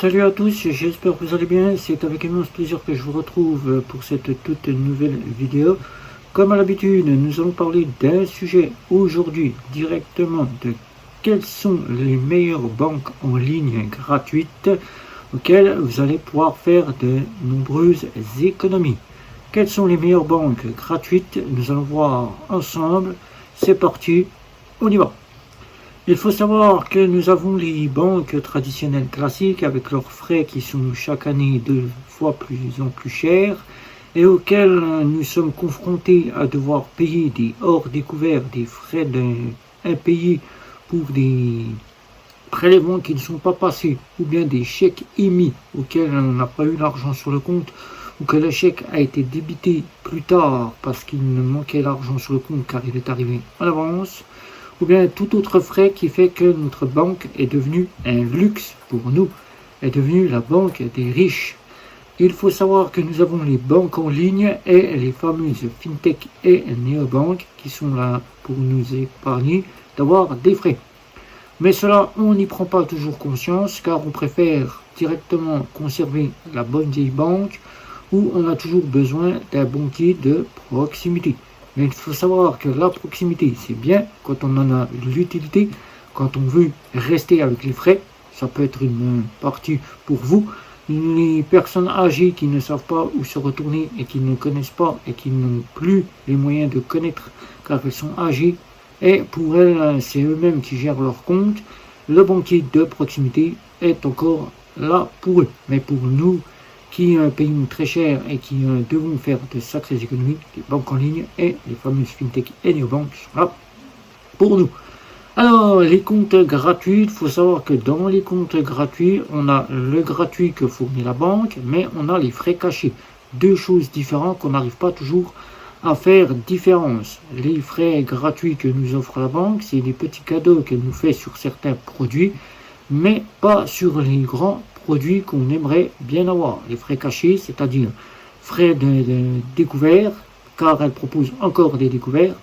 Salut à tous, j'espère que vous allez bien. C'est avec immense plaisir que je vous retrouve pour cette toute nouvelle vidéo. Comme à l'habitude, nous allons parler d'un sujet aujourd'hui directement de quelles sont les meilleures banques en ligne gratuites auxquelles vous allez pouvoir faire de nombreuses économies. Quelles sont les meilleures banques gratuites? Nous allons voir ensemble. C'est parti, on y va. Il faut savoir que nous avons les banques traditionnelles classiques avec leurs frais qui sont chaque année 2 fois plus en plus chers et auxquels nous sommes confrontés à devoir payer des hors découverts, des frais impayés pour des prélèvements qui ne sont pas passés ou bien des chèques émis auxquels on n'a pas eu l'argent sur le compte ou que le chèque a été débité plus tard parce qu'il ne manquait l'argent sur le compte car il est arrivé en avance, ou bien tout autre frais qui fait que notre banque est devenue un luxe pour nous, est devenue la banque des riches. Il faut savoir que nous avons les banques en ligne et les fameuses fintech et néobanques qui sont là pour nous épargner d'avoir des frais. Mais cela, on n'y prend pas toujours conscience car on préfère directement conserver la bonne vieille banque où on a toujours besoin d'un banquier de proximité. Mais il faut savoir que la proximité, c'est bien quand on en a l'utilité, quand on veut rester avec les frais. Ça peut être une partie pour vous. Les personnes âgées qui ne savent pas où se retourner et qui ne connaissent pas et qui n'ont plus les moyens de connaître car elles sont âgées. Et pour elles, c'est eux-mêmes qui gèrent leur compte. Le banquier de proximité est encore là pour eux. Mais pour nous, qui payons très cher et qui devons faire de sacrées économies, les banques en ligne et les fameuses fintech et néobanques sont là pour nous. Alors, les comptes gratuits, il faut savoir que dans les comptes gratuits, on a le gratuit que fournit la banque, mais on a les frais cachés. Deux choses différentes qu'on n'arrive pas toujours à faire différence. Les frais gratuits que nous offre la banque, c'est des petits cadeaux qu'elle nous fait sur certains produits, mais pas sur les grands produits qu'on aimerait bien avoir. Les frais cachés, c'est-à-dire frais de découvert, car elle propose encore des découverts.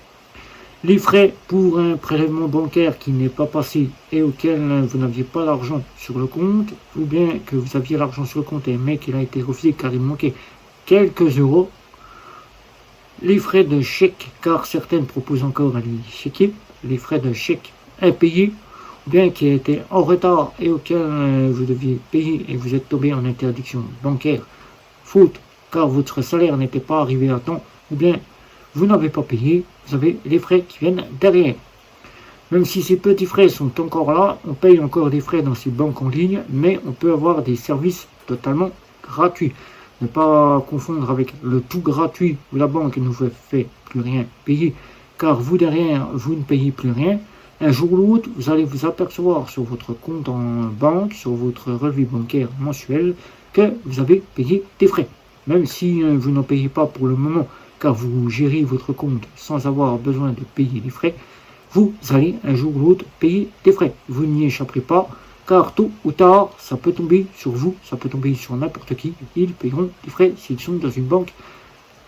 Les frais pour un prélèvement bancaire qui n'est pas passé et auquel vous n'aviez pas l'argent sur le compte, ou bien que vous aviez l'argent sur le compte mais qu'il a été refusé car il manquait quelques euros. Les frais de chèque, car certaines proposent encore à les chéquier. Les frais de chèque impayés, bien qui a été en retard et auquel vous deviez payer et vous êtes tombé en interdiction bancaire, faute car votre salaire n'était pas arrivé à temps, ou bien vous n'avez pas payé, vous avez les frais qui viennent derrière. Même si ces petits frais sont encore là, on paye encore des frais dans ces banques en ligne, mais on peut avoir des services totalement gratuits. Ne pas confondre avec le tout gratuit où la banque ne vous fait plus rien payer, car vous derrière, vous ne payez plus rien. Un jour ou l'autre, vous allez vous apercevoir sur votre compte en banque, sur votre relevé bancaire mensuel, que vous avez payé des frais. Même si vous n'en payez pas pour le moment, car vous gérez votre compte sans avoir besoin de payer les frais, vous allez un jour ou l'autre payer des frais. Vous n'y échapperez pas, car tôt ou tard, ça peut tomber sur vous, ça peut tomber sur n'importe qui. Ils paieront des frais s'ils sont dans une banque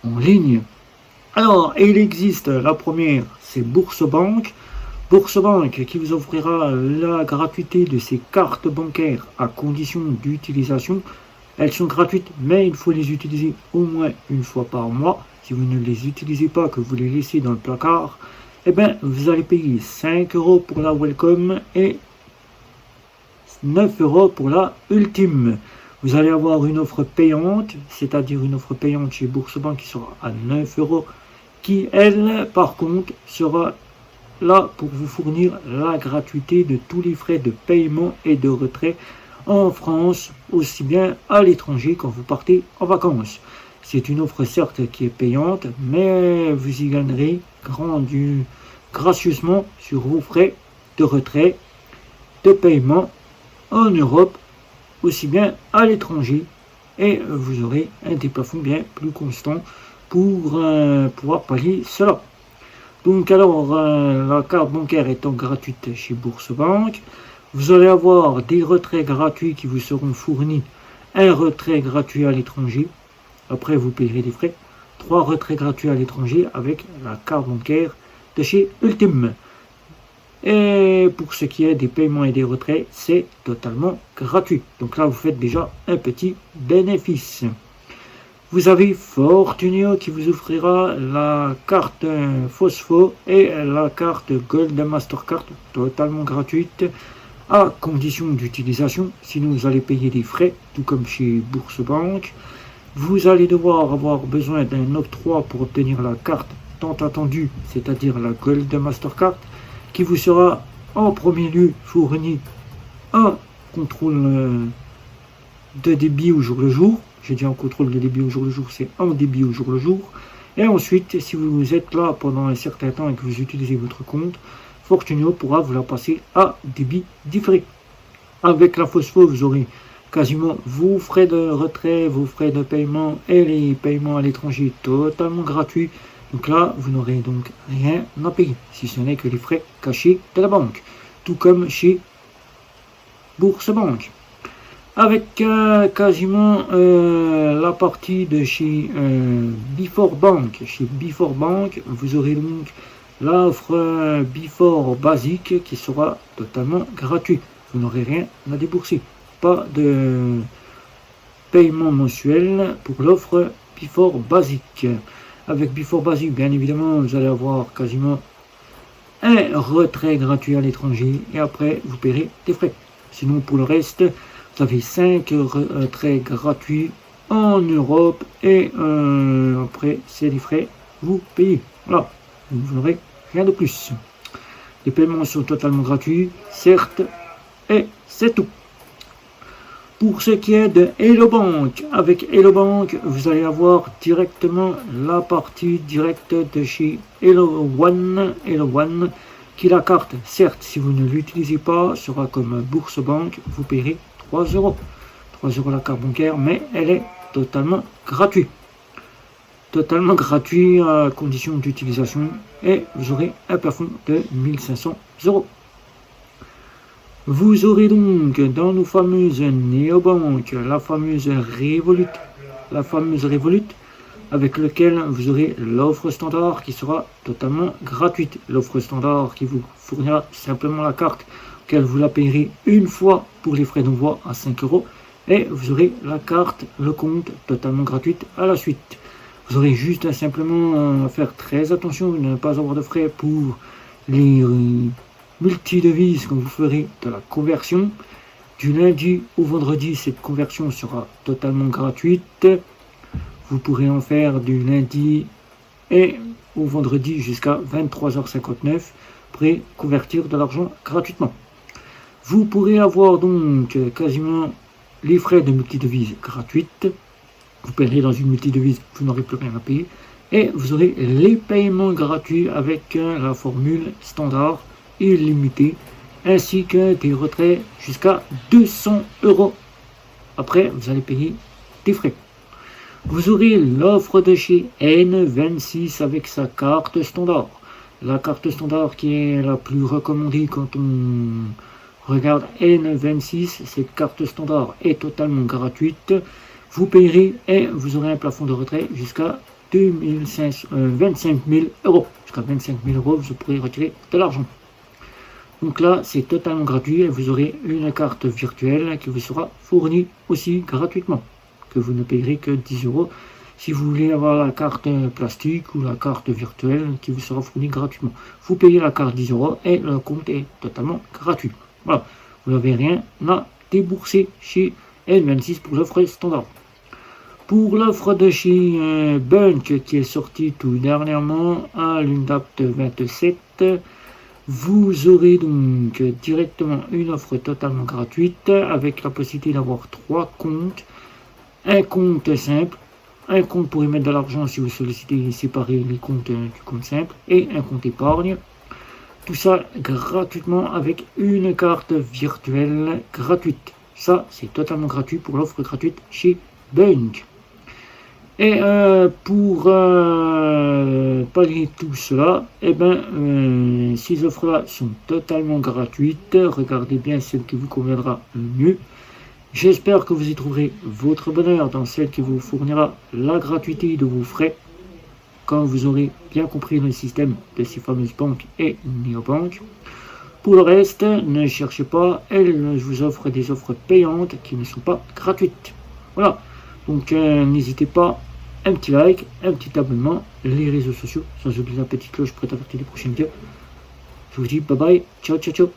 en ligne. Alors, il existe la première, c'est Bourse-Banque. Bourse-Banque qui vous offrira la gratuité de ses cartes bancaires à condition d'utilisation. Elles sont gratuites, mais il faut les utiliser au moins une fois par mois. Si vous ne les utilisez pas, que vous les laissez dans le placard, eh bien, vous allez payer 5 € pour la Welcome et 9 € pour la Ultime. Vous allez avoir une offre payante, c'est-à-dire une offre payante chez Bourse-Banque qui sera à 9 €, qui, elle, par contre, sera là pour vous fournir la gratuité de tous les frais de paiement et de retrait en France, aussi bien à l'étranger quand vous partez en vacances. C'est une offre certes qui est payante, mais vous y gagnerez gracieusement sur vos frais de retrait, de paiement en Europe, aussi bien à l'étranger, et vous aurez un déplafond bien plus constant pour pouvoir pallier cela. Donc alors, la carte bancaire étant gratuite chez Bourse-Banque, vous allez avoir des retraits gratuits qui vous seront fournis, un retrait gratuit à l'étranger, après vous payerez des frais, 3 retraits gratuits à l'étranger avec la carte bancaire de chez Ultime. Et pour ce qui est des paiements et des retraits, c'est totalement gratuit. Donc là, vous faites déjà un petit bénéfice. Vous avez Fortuneo qui vous offrira la carte Phospho et la carte Gold Mastercard totalement gratuite à condition d'utilisation. Sinon, vous allez payer des frais, tout comme chez Bourse-Banque. Vous allez devoir avoir besoin d'un octroi pour obtenir la carte tant attendue, c'est-à-dire la Gold Mastercard, qui vous sera en premier lieu fourni un contrôle de débit au jour le jour. J'ai dit en contrôle de débit au jour le jour, c'est en débit au jour le jour. Et ensuite, si vous êtes là pendant un certain temps et que vous utilisez votre compte, Fortuneo pourra vous la passer à débit différé. Avec la Phospho, vous aurez quasiment vos frais de retrait, vos frais de paiement et les paiements à l'étranger totalement gratuits. Donc là, vous n'aurez donc rien à payer, si ce n'est que les frais cachés de la banque, tout comme chez Bourse-Banque. Avec quasiment la partie de chez Before Bank. Chez Before Bank, vous aurez donc l'offre Before basique qui sera totalement gratuite. Vous n'aurez rien à débourser. Pas de paiement mensuel pour l'offre Before basique. Avec Before basique, bien évidemment, vous allez avoir quasiment un retrait gratuit à l'étranger et après, vous paierez des frais. Sinon, pour le reste, vous avez 5 retraits gratuits en Europe et après, c'est des frais, vous payez. Voilà, vous n'aurez rien de plus. Les paiements sont totalement gratuits, certes, et c'est tout. Pour ce qui est de Hello Bank, avec Hello Bank, vous allez avoir directement la partie directe de chez Hello One, qui la carte, certes, si vous ne l'utilisez pas, sera comme Bourse Bank, vous paierez 3 euros. 3 euros la carte bancaire, mais elle est totalement gratuite. Totalement gratuit à condition d'utilisation et vous aurez un plafond de 1500 euros. Vous aurez donc dans nos fameuses néobanques la fameuse Revolut, avec lequel vous aurez l'offre standard qui sera totalement gratuite. L'offre standard qui vous fournira simplement la carte, auquel vous la payerez une fois pour les frais d'envoi à 5 euros et vous aurez la carte, le compte totalement gratuite à la suite. Vous aurez juste simplement à faire très attention de ne pas avoir de frais pour les multidevises quand vous ferez de la conversion. Du lundi au vendredi, cette conversion sera totalement gratuite. Vous pourrez en faire du lundi et au vendredi jusqu'à 23h59. Vous pourrez convertir de l'argent gratuitement. Vous pourrez avoir donc quasiment les frais de multidevise gratuites. Vous paierez dans une multidevise, vous n'aurez plus rien à payer. Et vous aurez les paiements gratuits avec la formule standard illimitée, ainsi que des retraits jusqu'à 200 euros. Après, vous allez payer des frais. Vous aurez l'offre de chez N26 avec sa carte standard. La carte standard qui est la plus recommandée quand on regarde N26, cette carte standard est totalement gratuite. Vous payerez et vous aurez un plafond de retrait jusqu'à 25 000 euros. Jusqu'à 25 000 euros, vous pourrez retirer de l'argent. Donc là, c'est totalement gratuit et vous aurez une carte virtuelle qui vous sera fournie aussi gratuitement, que vous ne payerez que 10 euros. Si vous voulez avoir la carte plastique ou la carte virtuelle qui vous sera fournie gratuitement, vous payez la carte 10 euros et le compte est totalement gratuit. Voilà, vous n'avez rien à débourser chez N26 pour l'offre standard. Pour l'offre de chez Bunk qui est sortie tout dernièrement à l'UNDAP 27, vous aurez donc directement une offre totalement gratuite avec la possibilité d'avoir 3 comptes. Un compte simple, un compte pour y mettre de l'argent si vous sollicitez séparer les comptes du compte simple et un compte épargne. Tout ça gratuitement avec une carte virtuelle gratuite. Ça, c'est totalement gratuit pour l'offre gratuite chez Bunk. Et pour pallier tout cela, ces offres-là sont totalement gratuites. Regardez bien celle qui vous conviendra le mieux. J'espère que vous y trouverez votre bonheur dans celle qui vous fournira la gratuité de vos frais quand vous aurez bien compris le système de ces fameuses banques et néobanques. Pour le reste, ne cherchez pas, elle vous offre des offres payantes qui ne sont pas gratuites. Voilà, donc n'hésitez pas, un petit like, un petit abonnement, les réseaux sociaux, sans oublier la petite cloche pour être averti des prochaines vidéos. Je vous dis bye bye, ciao ciao ciao.